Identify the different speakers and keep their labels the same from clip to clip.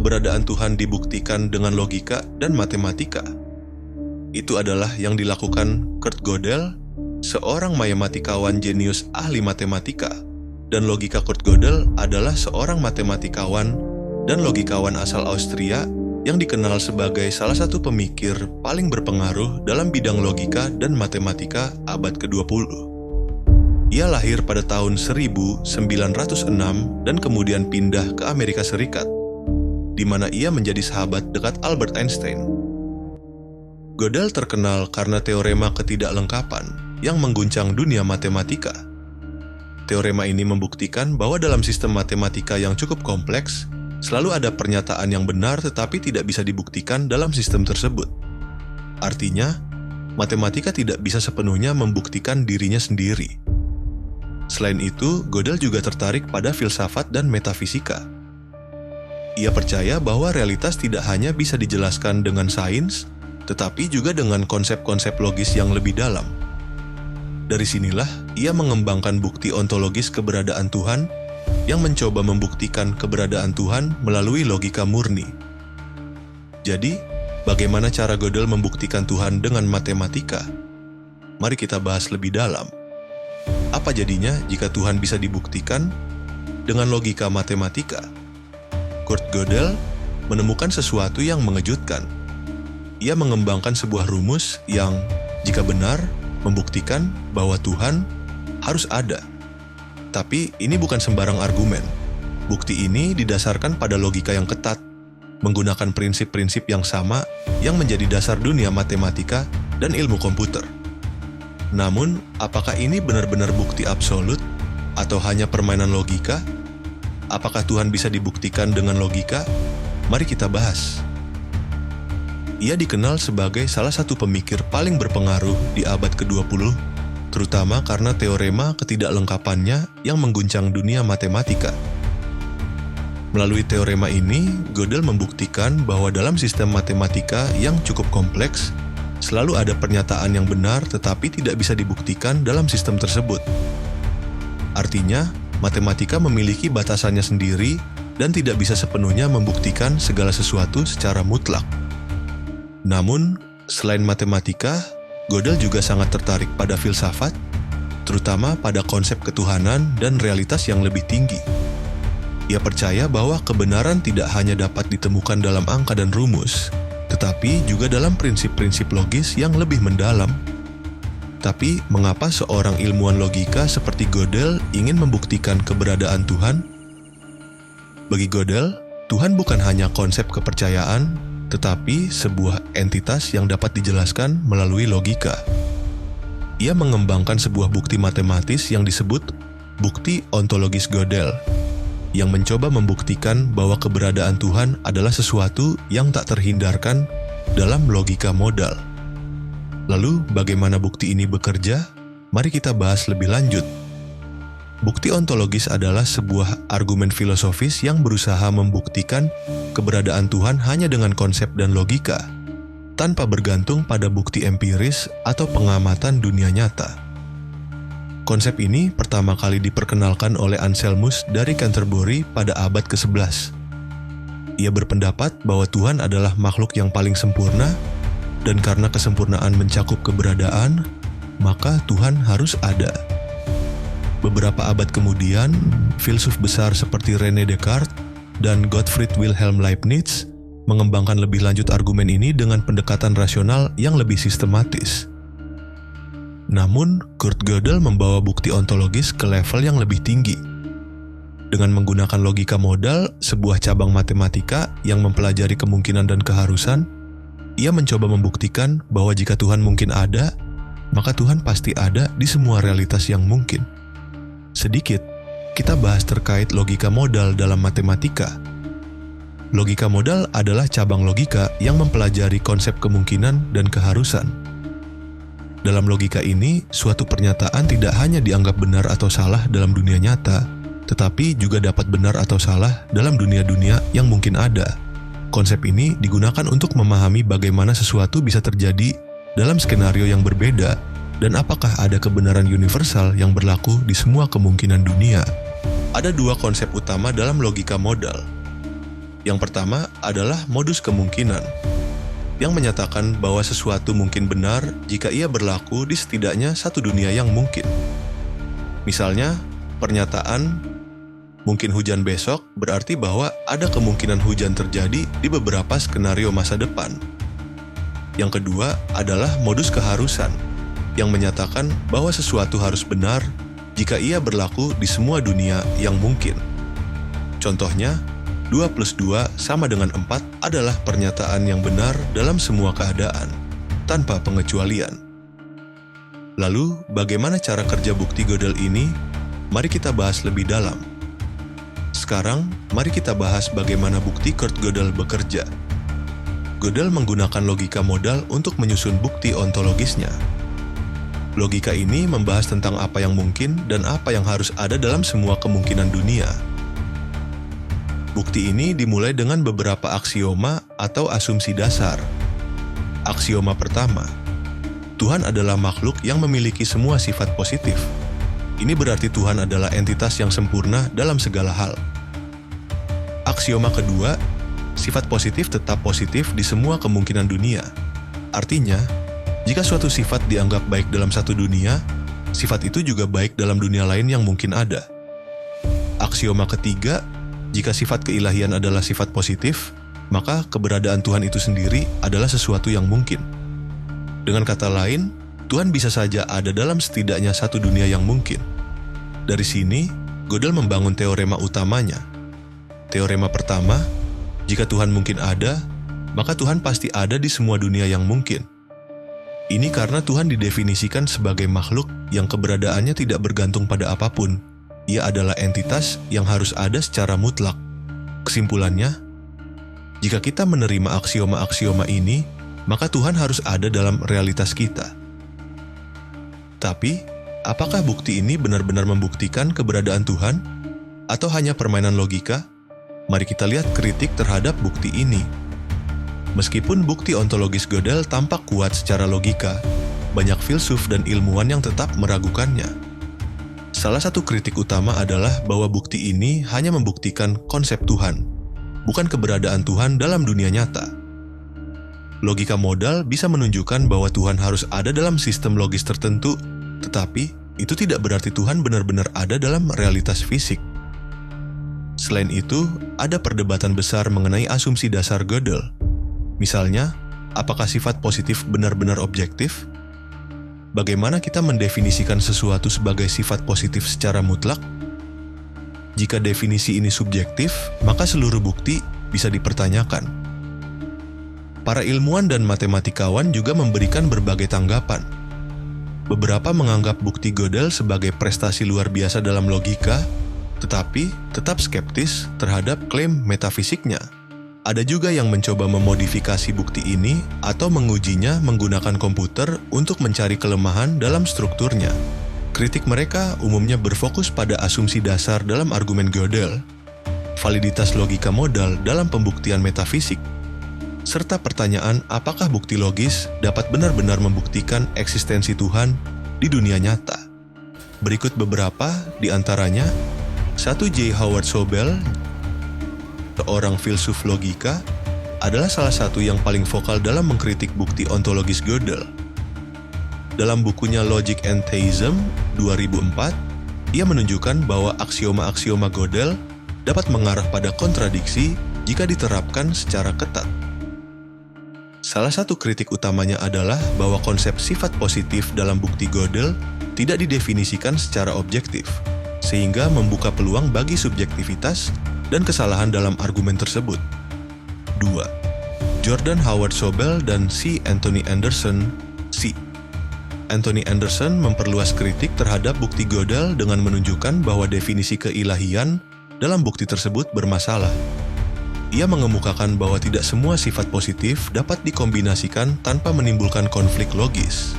Speaker 1: keberadaan Tuhan dibuktikan dengan logika dan matematika. Itu adalah yang dilakukan Kurt Gödel, seorang matematikawan jenius ahli matematika, dan logika Kurt Gödel adalah seorang matematikawan dan logikawan asal Austria yang dikenal sebagai salah satu pemikir paling berpengaruh dalam bidang logika dan matematika abad ke-20. Ia lahir pada tahun 1906 dan kemudian pindah ke Amerika Serikat, di mana ia menjadi sahabat dekat Albert Einstein. Gödel terkenal karena teorema ketidaklengkapan yang mengguncang dunia matematika. Teorema ini membuktikan bahwa dalam sistem matematika yang cukup kompleks, selalu ada pernyataan yang benar tetapi tidak bisa dibuktikan dalam sistem tersebut. Artinya, matematika tidak bisa sepenuhnya membuktikan dirinya sendiri. Selain itu, Gödel juga tertarik pada filsafat dan metafisika. Ia percaya bahwa realitas tidak hanya bisa dijelaskan dengan sains, tetapi juga dengan konsep-konsep logis yang lebih dalam. Dari sinilah ia mengembangkan bukti ontologis keberadaan Tuhan yang mencoba membuktikan keberadaan Tuhan melalui logika murni. Jadi, bagaimana cara Gödel membuktikan Tuhan dengan matematika? Mari kita bahas lebih dalam. Apa jadinya jika Tuhan bisa dibuktikan dengan logika matematika? Kurt Gödel menemukan sesuatu yang mengejutkan. Ia mengembangkan sebuah rumus yang, jika benar, membuktikan bahwa Tuhan harus ada. Tapi ini bukan sembarang argumen. Bukti ini didasarkan pada logika yang ketat, menggunakan prinsip-prinsip yang sama yang menjadi dasar dunia matematika dan ilmu komputer. Namun, apakah ini benar-benar bukti absolut atau hanya permainan logika? Apakah Tuhan bisa dibuktikan dengan logika? Mari kita bahas. Ia dikenal sebagai salah satu pemikir paling berpengaruh di abad ke-20, terutama karena teorema ketidaklengkapannya yang mengguncang dunia matematika. Melalui teorema ini, Gödel membuktikan bahwa dalam sistem matematika yang cukup kompleks, selalu ada pernyataan yang benar tetapi tidak bisa dibuktikan dalam sistem tersebut. Artinya, matematika memiliki batasannya sendiri dan tidak bisa sepenuhnya membuktikan segala sesuatu secara mutlak. Namun, selain matematika, Gödel juga sangat tertarik pada filsafat, terutama pada konsep ketuhanan dan realitas yang lebih tinggi. Ia percaya bahwa kebenaran tidak hanya dapat ditemukan dalam angka dan rumus, tetapi juga dalam prinsip-prinsip logis yang lebih mendalam. Tapi, mengapa seorang ilmuwan logika seperti Gödel ingin membuktikan keberadaan Tuhan? Bagi Gödel, Tuhan bukan hanya konsep kepercayaan, tetapi sebuah entitas yang dapat dijelaskan melalui logika. Ia mengembangkan sebuah bukti matematis yang disebut bukti ontologis Gödel, yang mencoba membuktikan bahwa keberadaan Tuhan adalah sesuatu yang tak terhindarkan dalam logika modal. Lalu, bagaimana bukti ini bekerja? Mari kita bahas lebih lanjut. Bukti ontologis adalah sebuah argumen filosofis yang berusaha membuktikan keberadaan Tuhan hanya dengan konsep dan logika, tanpa bergantung pada bukti empiris atau pengamatan dunia nyata. Konsep ini pertama kali diperkenalkan oleh Anselmus dari Canterbury pada abad ke-11. Ia berpendapat bahwa Tuhan adalah makhluk yang paling sempurna, dan karena kesempurnaan mencakup keberadaan, maka Tuhan harus ada. Beberapa abad kemudian, filsuf besar seperti René Descartes dan Gottfried Wilhelm Leibniz mengembangkan lebih lanjut argumen ini dengan pendekatan rasional yang lebih sistematis. Namun, Kurt Gödel membawa bukti ontologis ke level yang lebih tinggi. Dengan menggunakan logika modal, sebuah cabang matematika yang mempelajari kemungkinan dan keharusan, ia mencoba membuktikan bahwa jika Tuhan mungkin ada, maka Tuhan pasti ada di semua realitas yang mungkin. Sedikit, kita bahas terkait logika modal dalam matematika. Logika modal adalah cabang logika yang mempelajari konsep kemungkinan dan keharusan. Dalam logika ini, suatu pernyataan tidak hanya dianggap benar atau salah dalam dunia nyata, tetapi juga dapat benar atau salah dalam dunia-dunia yang mungkin ada. Konsep ini digunakan untuk memahami bagaimana sesuatu bisa terjadi dalam skenario yang berbeda, dan apakah ada kebenaran universal yang berlaku di semua kemungkinan dunia. Ada dua konsep utama dalam logika modal. Yang pertama adalah modus kemungkinan, yang menyatakan bahwa sesuatu mungkin benar jika ia berlaku di setidaknya satu dunia yang mungkin. Misalnya, pernyataan mungkin hujan besok berarti bahwa ada kemungkinan hujan terjadi di beberapa skenario masa depan. Yang kedua adalah modus keharusan, yang menyatakan bahwa sesuatu harus benar jika ia berlaku di semua dunia yang mungkin. Contohnya, 2 plus 2 sama dengan 4 adalah pernyataan yang benar dalam semua keadaan, tanpa pengecualian. Lalu, bagaimana cara kerja bukti Gödel ini? Mari kita bahas lebih dalam. Sekarang, mari kita bahas bagaimana bukti Kurt Gödel bekerja. Gödel menggunakan logika modal untuk menyusun bukti ontologisnya. Logika ini membahas tentang apa yang mungkin dan apa yang harus ada dalam semua kemungkinan dunia. Bukti ini dimulai dengan beberapa aksioma atau asumsi dasar. Aksioma pertama, Tuhan adalah makhluk yang memiliki semua sifat positif. Ini berarti Tuhan adalah entitas yang sempurna dalam segala hal. Aksioma kedua, sifat positif tetap positif di semua kemungkinan dunia. Artinya, jika suatu sifat dianggap baik dalam satu dunia, sifat itu juga baik dalam dunia lain yang mungkin ada. Aksioma ketiga, jika sifat keilahian adalah sifat positif, maka keberadaan Tuhan itu sendiri adalah sesuatu yang mungkin. Dengan kata lain, Tuhan bisa saja ada dalam setidaknya satu dunia yang mungkin. Dari sini, Gödel membangun teorema utamanya. Teorema pertama, jika Tuhan mungkin ada, maka Tuhan pasti ada di semua dunia yang mungkin. Ini karena Tuhan didefinisikan sebagai makhluk yang keberadaannya tidak bergantung pada apapun. Ia adalah entitas yang harus ada secara mutlak. Kesimpulannya, jika kita menerima aksioma-aksioma ini, maka Tuhan harus ada dalam realitas kita. Tapi, apakah bukti ini benar-benar membuktikan keberadaan Tuhan? Atau hanya permainan logika? Mari kita lihat kritik terhadap bukti ini. Meskipun bukti ontologis Gödel tampak kuat secara logika, banyak filsuf dan ilmuwan yang tetap meragukannya. Salah satu kritik utama adalah bahwa bukti ini hanya membuktikan konsep Tuhan, bukan keberadaan Tuhan dalam dunia nyata. Logika modal bisa menunjukkan bahwa Tuhan harus ada dalam sistem logis tertentu, tetapi itu tidak berarti Tuhan benar-benar ada dalam realitas fisik. Selain itu, ada perdebatan besar mengenai asumsi dasar Gödel. Misalnya, apakah sifat positif benar-benar objektif? Bagaimana kita mendefinisikan sesuatu sebagai sifat positif secara mutlak? Jika definisi ini subjektif, maka seluruh bukti bisa dipertanyakan. Para ilmuwan dan matematikawan juga memberikan berbagai tanggapan. Beberapa menganggap bukti Gödel sebagai prestasi luar biasa dalam logika, tetapi tetap skeptis terhadap klaim metafisiknya. Ada juga yang mencoba memodifikasi bukti ini atau mengujinya menggunakan komputer untuk mencari kelemahan dalam strukturnya. Kritik mereka umumnya berfokus pada asumsi dasar dalam argumen Gödel, validitas logika modal dalam pembuktian metafisik, serta pertanyaan apakah bukti logis dapat benar-benar membuktikan eksistensi Tuhan di dunia nyata. Berikut beberapa di antaranya. 1. J. Howard Sobel, seorang filsuf logika, adalah salah satu yang paling vokal dalam mengkritik bukti ontologis Gödel. Dalam bukunya Logic and Theism 2004, ia menunjukkan bahwa aksioma-aksioma Gödel dapat mengarah pada kontradiksi jika diterapkan secara ketat. Salah satu kritik utamanya adalah bahwa konsep sifat positif dalam bukti Gödel tidak didefinisikan secara objektif, sehingga membuka peluang bagi subjektivitas dan kesalahan dalam argumen tersebut. 2. Jordan Howard Sobel dan C. Anthony Anderson. C. Anthony Anderson memperluas kritik terhadap bukti Gödel dengan menunjukkan bahwa definisi keilahian dalam bukti tersebut bermasalah. Ia mengemukakan bahwa tidak semua sifat positif dapat dikombinasikan tanpa menimbulkan konflik logis.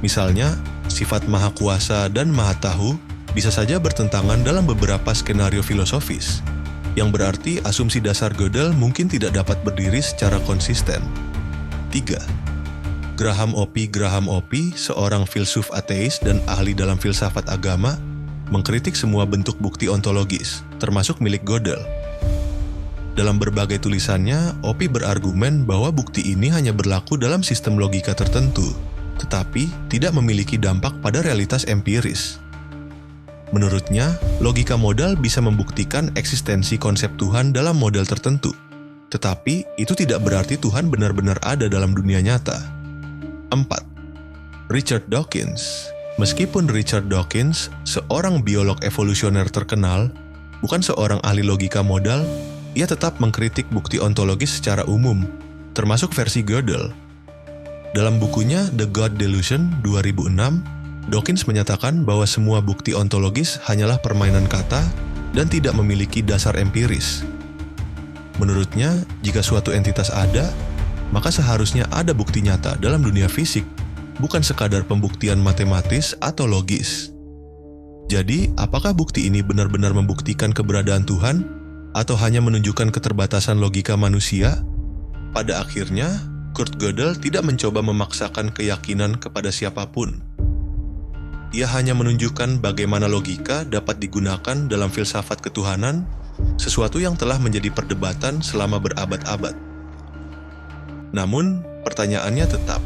Speaker 1: Misalnya, sifat maha kuasa dan maha tahu bisa saja bertentangan dalam beberapa skenario filosofis, yang berarti asumsi dasar Gödel mungkin tidak dapat berdiri secara konsisten. 3. Graham Oppy, seorang filsuf ateis dan ahli dalam filsafat agama, mengkritik semua bentuk bukti ontologis, termasuk milik Gödel. Dalam berbagai tulisannya, Opie berargumen bahwa bukti ini hanya berlaku dalam sistem logika tertentu, tetapi tidak memiliki dampak pada realitas empiris. Menurutnya, logika modal bisa membuktikan eksistensi konsep Tuhan dalam model tertentu, tetapi itu tidak berarti Tuhan benar-benar ada dalam dunia nyata. 4. Richard Dawkins. Meskipun Richard Dawkins, seorang biolog evolusioner terkenal, bukan seorang ahli logika modal, ia tetap mengkritik bukti ontologis secara umum, termasuk versi Gödel. Dalam bukunya The God Delusion 2006, Dawkins menyatakan bahwa semua bukti ontologis hanyalah permainan kata dan tidak memiliki dasar empiris. Menurutnya, jika suatu entitas ada, maka seharusnya ada bukti nyata dalam dunia fisik, bukan sekadar pembuktian matematis atau logis. Jadi, apakah bukti ini benar-benar membuktikan keberadaan Tuhan, atau hanya menunjukkan keterbatasan logika manusia? Pada akhirnya, Kurt Gödel tidak mencoba memaksakan keyakinan kepada siapapun. Ia hanya menunjukkan bagaimana logika dapat digunakan dalam filsafat ketuhanan, sesuatu yang telah menjadi perdebatan selama berabad-abad. Namun, pertanyaannya tetap,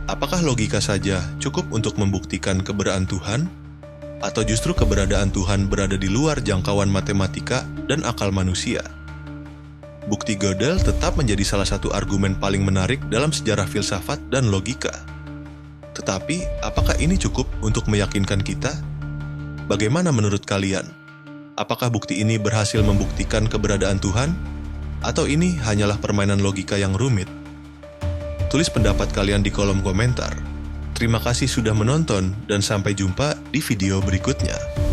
Speaker 1: apakah logika saja cukup untuk membuktikan keberadaan Tuhan? Atau justru keberadaan Tuhan berada di luar jangkauan matematika dan akal manusia? Bukti Gödel tetap menjadi salah satu argumen paling menarik dalam sejarah filsafat dan logika. Tetapi, apakah ini cukup untuk meyakinkan kita? Bagaimana menurut kalian? Apakah bukti ini berhasil membuktikan keberadaan Tuhan? Atau ini hanyalah permainan logika yang rumit? Tulis pendapat kalian di kolom komentar. Terima kasih sudah menonton dan sampai jumpa di video berikutnya.